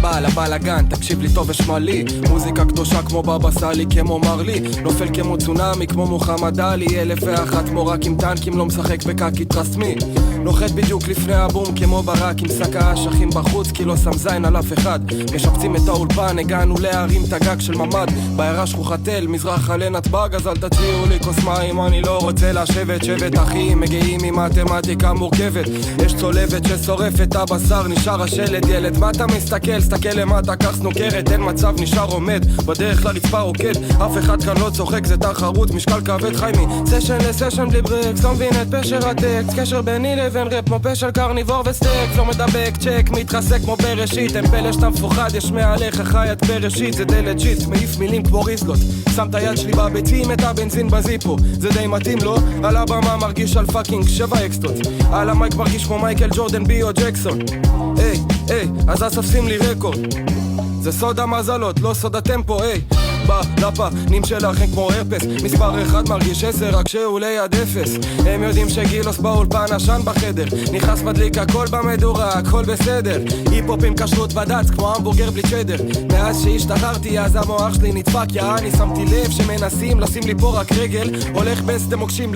בעל הבלגן, תקשיב לי טוב ושמע לי, מוזיקה קדושה כמו בבא סאלי, כמו מרלי, נופל כמו צונאמי, כמו מוחמד עלי, 1001 כמו רק עם טנקים, לא משחק בקקי טרסמי, נוחת בדיוק לפני הבום כמו ברק, עם שק האשכים בחוץ כי לא שם זין על אף אחד, משפצים את האולפן, הגענו להרים את הגג של ממד, בעיירה שכוחתל, מזרח עלי נתב"ג, אז אל תציעו לי כוס מים, אני לא רוצה לשבת, שבט אחים מגיעים עם מתמטיקה מורכבת, יש צולבת ששורפת את הבשר, נשאר השלד, ילד מה אתה מסתכל, סתכל למטה, קח סנוקרת, אין מצב, נשאר עומד, בדרך לרצפה רוקד, אף אחד כאן לא צוחק, זה תחרות, משקל כבד חיימי, סשן לסשן בלי ברקס, לא מבין את פשר הטקסט, קשר ביני לבין רפ, כמו פשל קרניבור וסטקס, לא מדבק, צ'ק, מתחסק כמו בראשית, אין פלא שאתה מפוחד, יש מעליך חיית בראשית, זה דלת שיט, מעיף מילים כמו ריסלוט, שם את היד שלי בביצים, את הבנזין בזיפו, זה די מתאים לו, על הבמה מרגיש על פאקינג 7 אקסטות, על המייק מרגיש כמו מייקל ג'ורדן בי או ג'קסון, היי, אז אספסים לי רקורד, זה סוד המזלות, לא סוד הטמפו, היי, בלפנים שלכם כמו הרפס, מספר 1 מרגיש 10 רק שהוא ליד 0, הם יודעים שגילוס באולפן עשן בחדר, נכנס מדליק הכל במדורה, הכל בסדר, היפ-הופ עם כשרות ודץ כמו המבורגר בלי צ'דר, מאז שהשתחררתי אז המוח שלי נדפק, אני שמתי לב שמנסים לשים לי פה רק רגל, הולך בשדה מוקשים